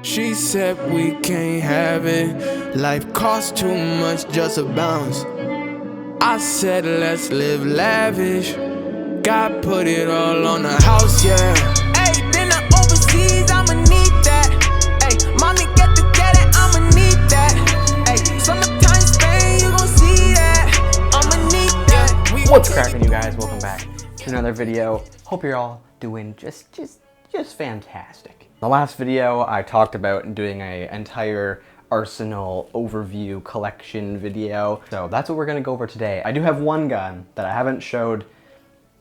She said we can't have it. Life costs too much just a bounce. I said let's live lavish. God put it all on the house, yeah. Hey, been to overseas, I'ma need that. Hey, mommy get it, I'ma need that. Hey, summertime Spain, you gon' see that. I'ma need that. What's cracking, you guys? Welcome back to another video. Hope you're all doing just fantastic. The last video I talked about doing an entire arsenal overview collection video. So that's what we're gonna go over today. I do have one gun that I haven't showed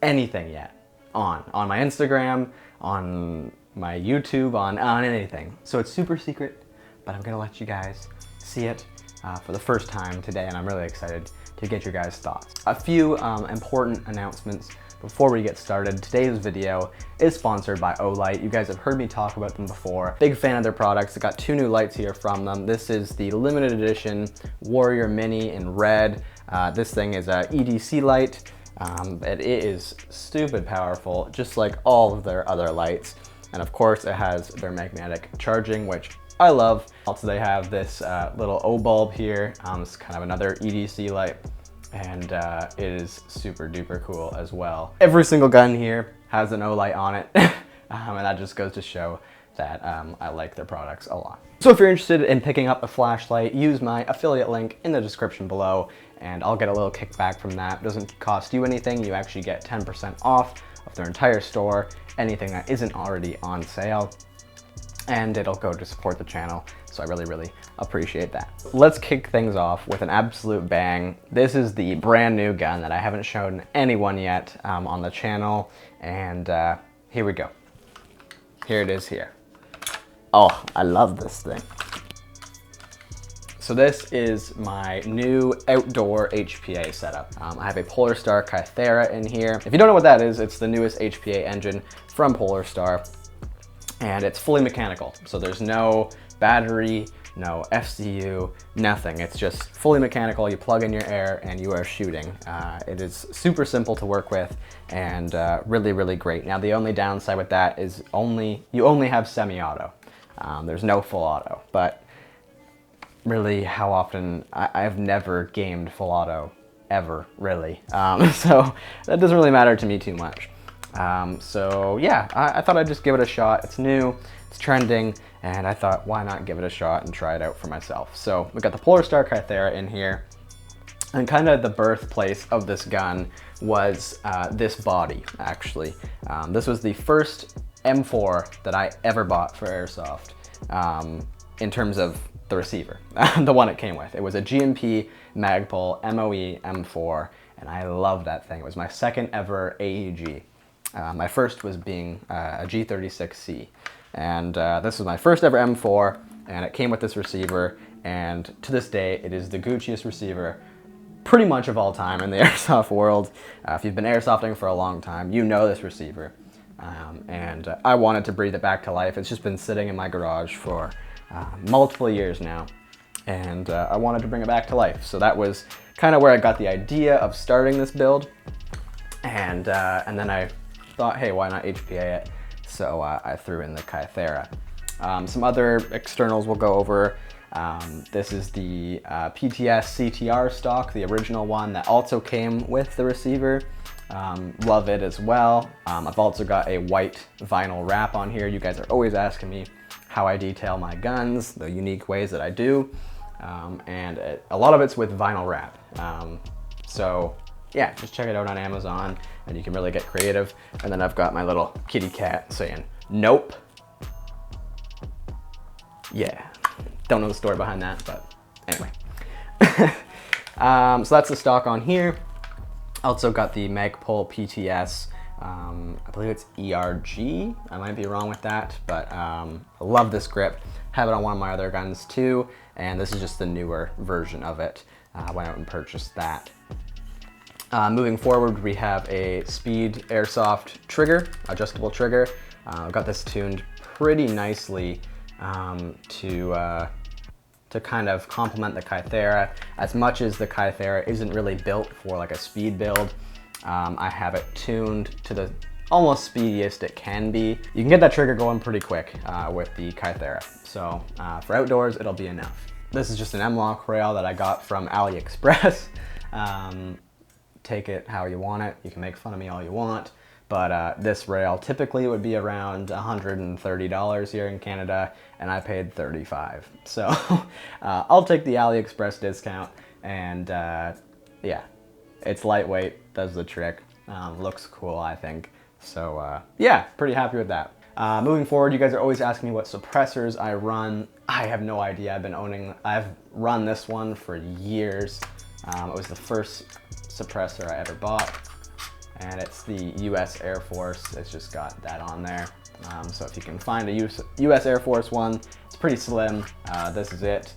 anything yet on my Instagram, on my YouTube, on anything. So it's super secret, but I'm gonna let you guys see it for the first time today, and I'm really excited to get your guys' thoughts. A few important announcements before we get started. Today's video is sponsored by Olight. You guys have heard me talk about them before. Big fan of their products. I got two new lights here from them. This is the limited edition Warrior Mini in red. This thing is a EDC light. It is stupid powerful, just like all of their other lights. And of course it has their magnetic charging, which I love. Also they have this little O bulb here. It's kind of another EDC light. And it is super duper cool as well. Every single gun here has an Olight on it, and that just goes to show that I like their products a lot. So if you're interested in picking up a flashlight, use my affiliate link in the description below, and I'll get a little kickback from that. It doesn't cost you anything. You actually get 10% off of their entire store, anything that isn't already on sale, and it'll go to support the channel. So I really appreciate that. Let's kick things off with an absolute bang. This is the brand new gun that I haven't shown anyone yet on the channel. And here we go. Here it is here. Oh, I love this thing. So this is my new outdoor HPA setup. I have a Polar Star Kythera in here. If you don't know what that is, it's the newest HPA engine from Polar Star. And it's fully mechanical. So there's no battery, no FCU, nothing. It's just fully mechanical. You plug in your air and you are shooting. It is super simple to work with and really great. Now the only downside with that is you only have semi-auto. There's no full auto, but really how often, I've never gamed full auto ever, really. So that doesn't really matter to me too much. So yeah, I thought I'd just give it a shot. It's new, it's trending, and I thought, why not give it a shot and try it out for myself? So we got the Polar Star Kythera in here, and kind of the birthplace of this gun was this body, actually. This was the first M4 that I ever bought for Airsoft, in terms of the receiver, the one it came with. It was a GMP Magpul MOE M4, and I love that thing. It was my second ever AEG. My first was being a G36C, and this was my first ever M4, and it came with this receiver, and to this day it is the Gucciest receiver pretty much of all time in the airsoft world. If you've been airsofting for a long time, you know this receiver, and I wanted to breathe it back to life. It's just been sitting in my garage for multiple years now, and I wanted to bring it back to life. So that was kind of where I got the idea of starting this build, and then I thought, hey, why not HPA it? So I threw in the Kythera. Some other externals we'll go over. This is the PTS CTR stock, the original one that also came with the receiver. Love it as well. I've also got a white vinyl wrap on here. You guys are always asking me how I detail my guns, the unique ways that I do. And a lot of it's with vinyl wrap. So yeah, just check it out on Amazon and you can really get creative. And then I've got my little kitty cat saying, nope. Yeah, don't know the story behind that, but anyway. So that's the stock on here. Also got the Magpul PTS, I believe it's ERG. I might be wrong with that, but I love this grip. Have it on one of my other guns too, and this is just the newer version of it. I went out and purchased that. Moving forward, we have a Speed Airsoft trigger, adjustable trigger. I've got this tuned pretty nicely to kind of complement the Kythera. As much as the Kythera isn't really built for like a speed build, I have it tuned to the almost speediest it can be. You can get that trigger going pretty quick with the Kythera. So for outdoors, it'll be enough. This is just an M-LOK rail that I got from AliExpress. Take it how you want it. You can make fun of me all you want. But this rail typically would be around $130 here in Canada, and I paid $35. So I'll take the AliExpress discount, and yeah, it's lightweight, does the trick, looks cool, I think. So yeah, pretty happy with that. Moving forward, you guys are always asking me what suppressors I run. I have no idea. I've run this one for years. It was the first suppressor I ever bought, and it's the US Air Force. It's just got that on there. So if you can find a US Air Force one, it's pretty slim. This is it,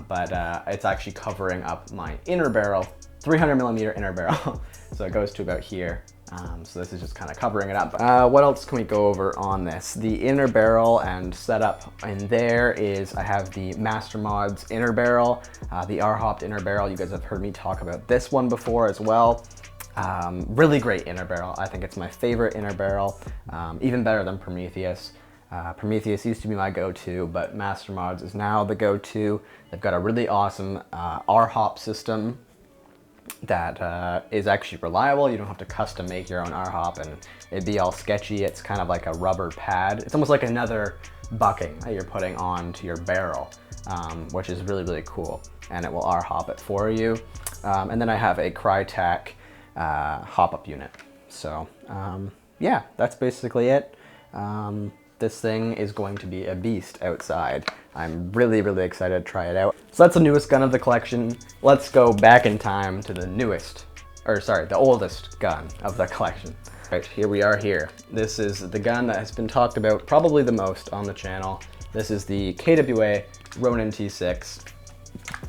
but it's actually covering up my inner barrel, 300mm inner barrel. So it goes to about here. So this is just kind of covering it up. What else can we go over on this? The inner barrel and setup in there is I have the Master Mods inner barrel, the R-hopped inner barrel. You guys have heard me talk about this one before as well. Really great inner barrel. I think it's my favorite inner barrel, even better than Prometheus. Prometheus used to be my go-to, but Master Mods is now the go-to. They've got a really awesome R-hop system that is actually reliable. You don't have to custom make your own R-hop and it'd be all sketchy. It's kind of like a rubber pad. It's almost like another bucking that you're putting onto your barrel, which is really, really cool. And it will R-hop it for you. And then I have a Crytek hop-up unit. So yeah, that's basically it. This thing is going to be a beast outside. I'm really, really excited to try it out. So that's the newest gun of the collection. Let's go back in time to the the oldest gun of the collection. Right, here we are here. This is the gun that has been talked about probably the most on the channel. This is the KWA Ronin T6.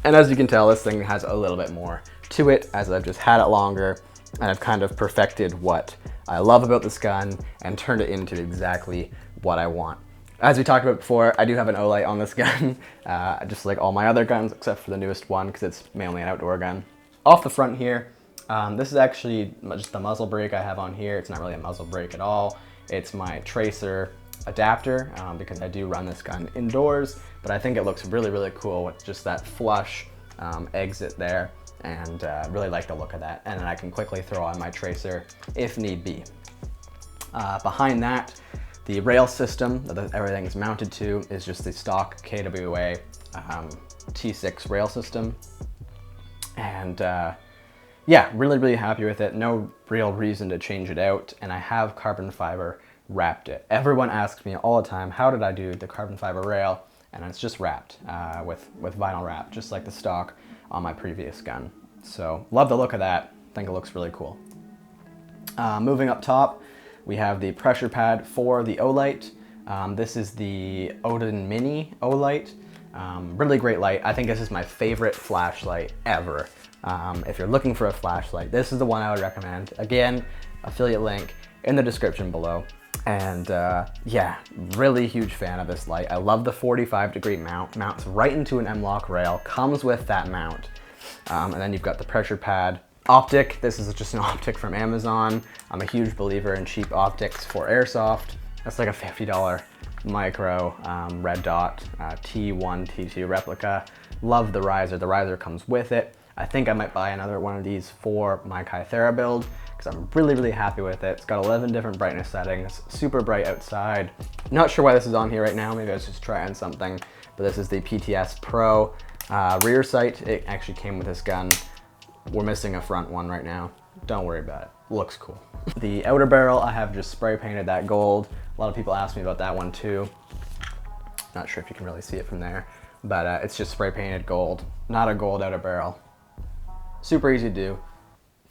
And as you can tell, this thing has a little bit more to it as I've just had it longer and I've kind of perfected what I love about this gun and turned it into exactly what I want. As we talked about before, I do have an Olight on this gun, just like all my other guns except for the newest one because it's mainly an outdoor gun. Off the front here, this is actually just the muzzle brake I have on here. It's not really a muzzle brake at all. It's my tracer adapter because I do run this gun indoors, but I think it looks really, really cool with just that flush exit there, and really like the look of that. And then I can quickly throw on my tracer if need be. Behind that, the rail system that everything is mounted to is just the stock KWA T6 rail system. And yeah, really, really happy with it. No real reason to change it out. And I have carbon fiber wrapped it. Everyone asks me all the time, how did I do the carbon fiber rail? And it's just wrapped with vinyl wrap, just like the stock on my previous gun. So love the look of that. Think it looks really cool. Moving up top, we have the pressure pad for the Olight. This is the Odin Mini Olight. Really great light. I think this is my favorite flashlight ever. If you're looking for a flashlight, this is the one I would recommend. Again, affiliate link in the description below. And yeah, really huge fan of this light. I love the 45-degree mount. Mounts right into an M-LOK rail, comes with that mount. And then you've got the pressure pad. Optic, this is just an optic from Amazon. I'm a huge believer in cheap optics for airsoft. That's like a $50 micro red dot T1, T2 replica. Love the riser. The riser comes with it. I think I might buy another one of these for my Kythera build because I'm really, really happy with it. It's got 11 different brightness settings, super bright outside. Not sure why this is on here right now. Maybe I was just trying something, but this is the PTS Pro rear sight. It actually came with this gun. We're missing a front one right now. Don't worry about it. Looks cool. The outer barrel, I have just spray painted that gold. A lot of people ask me about that one too. Not sure if you can really see it from there, but it's just spray painted gold. Not a gold outer barrel. Super easy to do.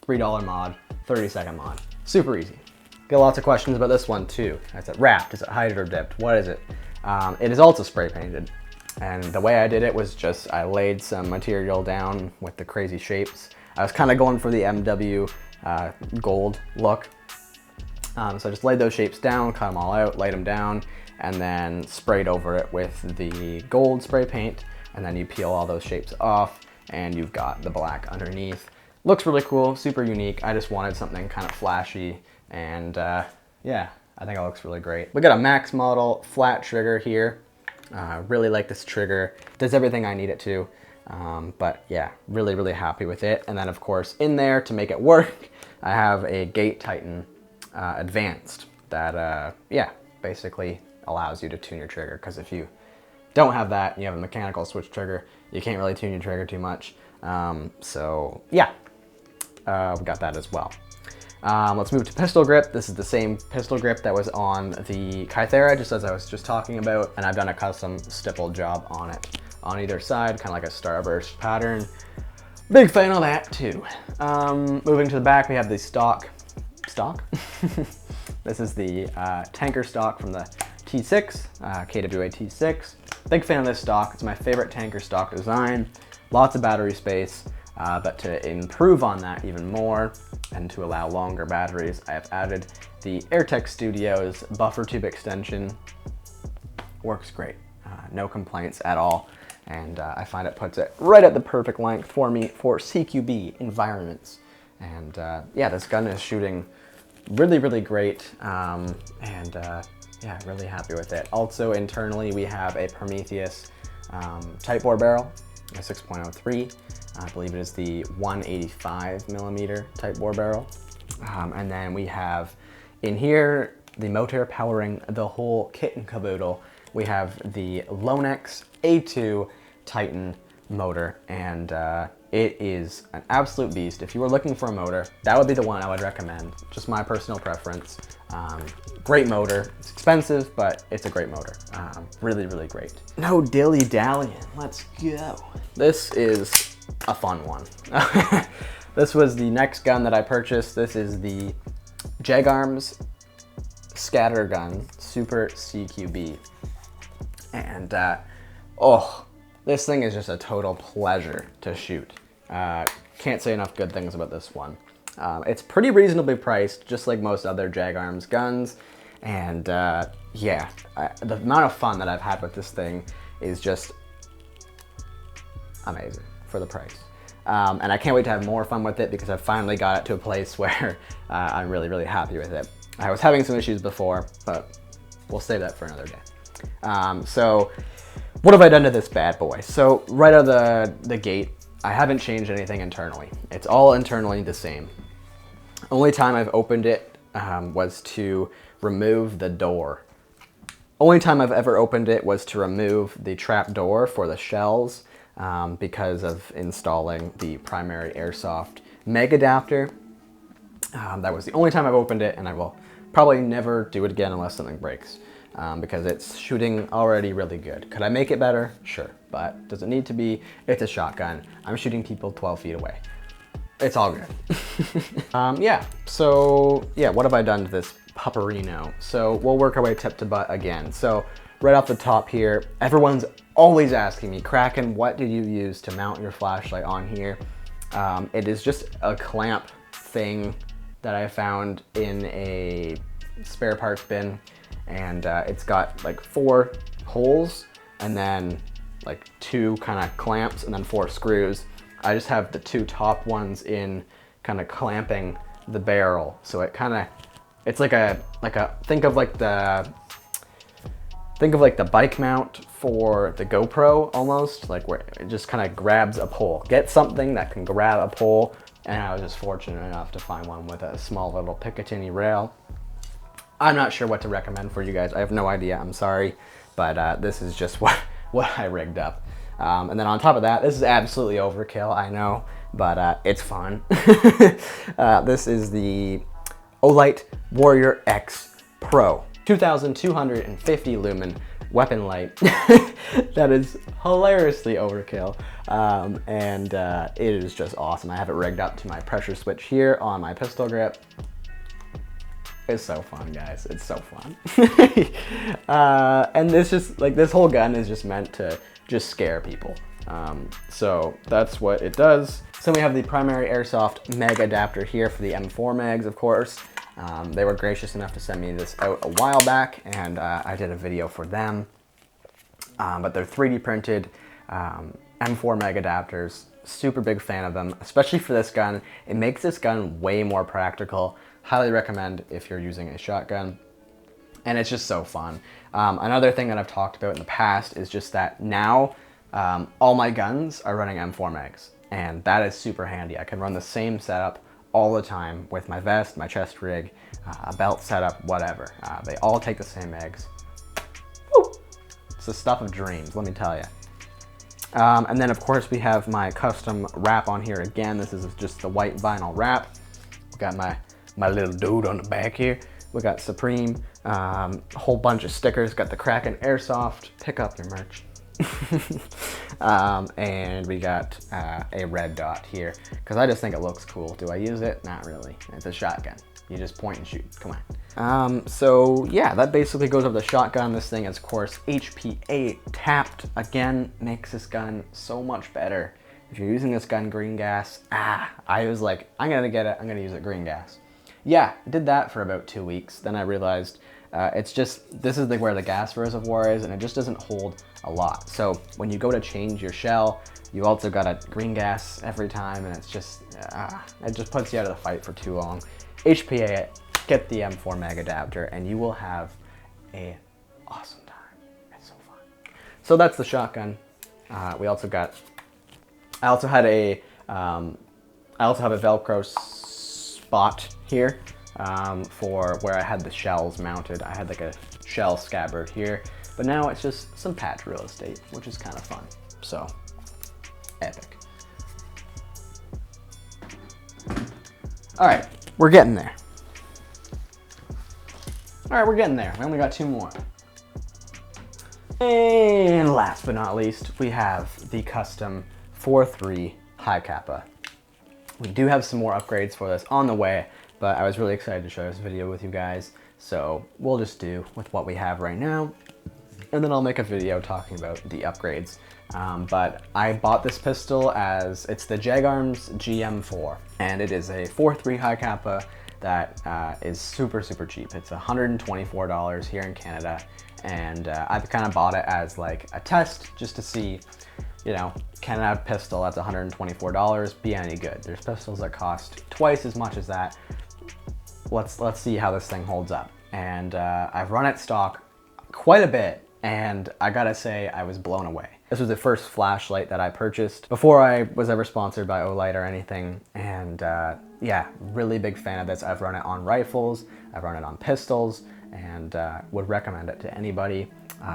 $3 mod, 30-second mod. Super easy. Get lots of questions about this one too. Is it wrapped? Is it hided or dipped? What is it? It is also spray painted. And the way I did it was just I laid some material down with the crazy shapes. I was kind of going for the MW gold look. So I just laid those shapes down, cut them all out, laid them down, and then sprayed over it with the gold spray paint. And then you peel all those shapes off and you've got the black underneath. Looks really cool, super unique. I just wanted something kind of flashy and Yeah, I think it looks really great. We got a max model flat trigger here. Really like this trigger. Does everything I need it to. But yeah, really happy with it. And then of course in there to make it work, I have a Gate Titan Advanced that yeah, basically allows you to tune your trigger, because if you don't have that and you have a mechanical switch trigger, you can't really tune your trigger too much. So yeah, we got that as well. Let's move to pistol grip. This is the same pistol grip that was on the Kythera, just as I was just talking about, and I've done a custom stippled job on it on either side, kind of like a starburst pattern. Big fan of that too. Moving to the back, we have the stock. This is the tanker stock from the T6, KWA T6. Big fan of this stock. It's my favorite tanker stock design. Lots of battery space, but to improve on that even more and to allow longer batteries, I have added the AirTech Studios buffer tube extension. Works great. No complaints at all. And I find it puts it right at the perfect length for me for CQB environments. And yeah, this gun is shooting really great. Yeah, really happy with it. Also internally, we have a Prometheus tight bore barrel, a 6.03. I believe it is the 185 millimeter tight bore barrel. And then we have in here the motor powering the whole kit and caboodle. We have the Lonex A2 Titan motor, and it is an absolute beast. If you were looking for a motor, that would be the one I would recommend. Just my personal preference. Great motor. It's expensive, but it's a great motor. Really great. No dilly-dallying. Let's go. This is a fun one. This was the next gun that I purchased. This is the Jegarms scattergun Super CQB. And oh, this thing is just a total pleasure to shoot. Can't say enough good things about this one. It's pretty reasonably priced, just like most other Jegarms guns. And yeah, the amount of fun that I've had with this thing is just amazing for the price. And I can't wait to have more fun with it, because I've finally got it to a place where I'm really happy with it. I was having some issues before, but we'll save that for another day. So what have I done to this bad boy? So right out of the gate, I haven't changed anything internally. It's all internally the same. Only time I've opened it was to remove the door. Only time I've ever opened it was to remove the trap door for the shells, because of installing the primary Airsoft Meg adapter. That was the only time I've opened it, and I will probably never do it again unless something breaks, because it's shooting already really good. Could I make it better? Sure, but does it need to be? It's a shotgun. I'm shooting people 12 feet away. It's all good. Yeah, so yeah, what have I done to this pupperino? So we'll work our way tip to butt again. So right off the top here, everyone's always asking me, Kraken, what did you use to mount your flashlight on here? It is just a clamp thing that I found in a spare parts bin, and it's got like 4 holes and then like 2 kind of clamps and then 4 screws. I just have the 2 top ones in kind of clamping the barrel, so it kind of, it's like a think of like the bike mount for the GoPro almost, like where it just kind of grabs a pole. Get something that can grab a pole, and I was just fortunate enough to find one with a small little Picatinny rail. I'm not sure what to recommend for you guys. I have no idea, I'm sorry, but this is just what I rigged up. And then on top of that, this is absolutely overkill, I know, but it's fun. This is the Olight Warrior X Pro. 2,250 lumen weapon light. That is hilariously overkill, and it is just awesome. I have it rigged up to my pressure switch here on my pistol grip. It's so fun, guys. It's so fun. And this whole gun is just meant to just scare people. So that's what it does. So we have the primary Airsoft Meg adapter here for the M4 mags, of course. They were gracious enough to send me this out a while back, and I did a video for them. But they're 3D printed M4 Meg adapters. Super big fan of them, especially for this gun. It makes this gun way more practical Highly recommend if you're using a shotgun. And it's just so fun. Another thing that I've talked about in the past is just that now all my guns are running M4 mags, and that is super handy. I can run the same setup all the time with my vest, my chest rig, a belt setup, whatever. They all take the same mags. Woo! It's the stuff of dreams, let me tell you. And then of course we have my custom wrap on here again. This is just the white vinyl wrap. We got my little dude on the back here. We got Supreme, a whole bunch of stickers. Got the Kraken Airsoft. Pick up your merch. And we got a red dot here because I just think it looks cool. Do I use it? Not really. It's a shotgun. You just point and shoot. Come on. So yeah, that basically goes over the shotgun. This thing is, of course, HPA tapped. Again, makes this gun so much better. If you're using this gun green gas, I was like, I'm gonna get it. I'm gonna use it green gas. Yeah, I did that for about 2 weeks. Then I realized it's just, this is where the gas reservoir is, and it just doesn't hold a lot. So when you go to change your shell, you also gotta green gas every time, and it's just, it just puts you out of the fight for too long. HPA it, get the M4 mag adapter, and you will have a awesome time. It's so fun. So that's the shotgun. We also got, I also have a Velcro spot here for where I had the shells mounted. I had like a shell scabbard here, but now it's just some patch real estate, which is kind of fun. So, epic. All right, we're getting there. All right, we're getting there. We only got 2 more. And last but not least, we have the custom 4.3 high kappa. We do have some more upgrades for this on the way, but I was really excited to share this video with you guys. So we'll just do with what we have right now, and then I'll make a video talking about the upgrades. But I bought this pistol as, it's the Jagarms GM4, and it is a 4.3 high kappa that is super, super cheap. It's $124 here in Canada, and I've kind of bought it as like a test just to see, you know, can a pistol that's $124 be any good? There's pistols that cost twice as much as that. Let's see how this thing holds up. And I've run it stock quite a bit, and I gotta say I was blown away. This was the first flashlight that I purchased before I was ever sponsored by Olight or anything, and yeah, really big fan of this. I've run it on rifles, I've run it on pistols, and would recommend it to anybody.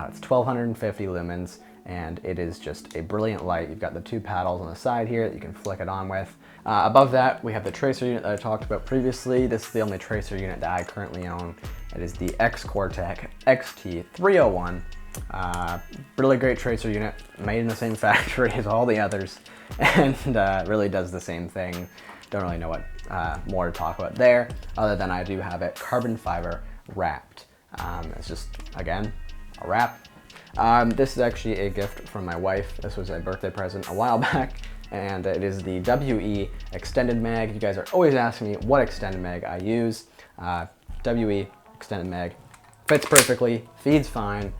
It's 1250 lumens, and it is just a brilliant light. You've got the 2 paddles on the side here that you can flick it on with. Above that, we have the tracer unit that I talked about previously. This is the only tracer unit that I currently own. It is the X-Cortec XT301. Really great tracer unit, made in the same factory as all the others, and really does the same thing. Don't really know what more to talk about there, other than I do have it carbon fiber wrapped. It's just, again, a wrap. This is actually a gift from my wife. This was a birthday present a while back, and it is the WE extended mag. You guys are always asking me what extended mag I use. WE extended mag fits perfectly, feeds fine,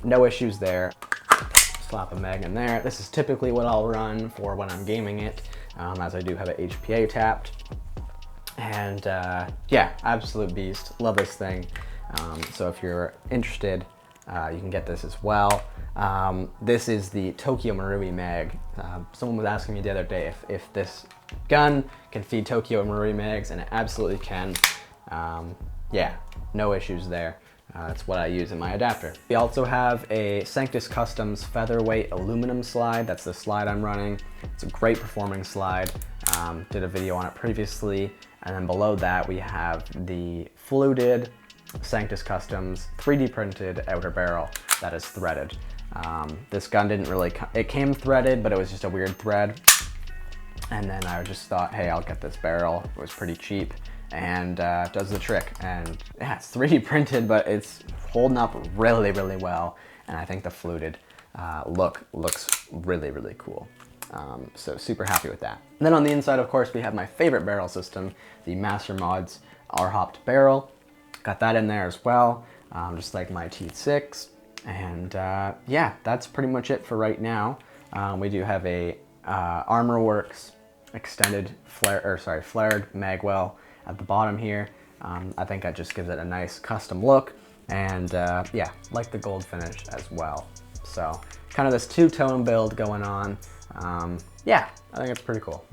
no issues there. Slap a mag in there. This is typically what I'll run for when I'm gaming it, as I do have an HPA tapped. And yeah, absolute beast. Love this thing. So if you're interested, you can get this as well. This is the Tokyo Marui mag. Someone was asking me the other day if this gun can feed Tokyo Marui mags, and it absolutely can. Yeah, no issues there. That's what I use in my adapter. We also have a Sanctus Customs featherweight aluminum slide. That's the slide I'm running. It's a great performing slide. Did a video on it previously. And then below that we have the fluted Sanctus Customs 3D printed outer barrel that is threaded. This gun didn't really, it came threaded, but it was just a weird thread. And then I just thought, hey, I'll get this barrel. It was pretty cheap, and does the trick. And yeah, it's 3D printed, but it's holding up really, really well. And I think the fluted look looks really, really cool. So super happy with that. And then on the inside, of course, we have my favorite barrel system, the Master Mods R-hopped barrel. Got that in there as well, just like my T6. And yeah, that's pretty much it for right now. We do have a ArmorWorks extended flared magwell at the bottom here. I think that just gives it a nice custom look, and yeah, like the gold finish as well. So kind of this two-tone build going on. Yeah, I think it's pretty cool.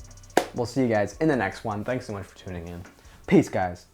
We'll see you guys in the next one. Thanks so much for tuning in. Peace, guys.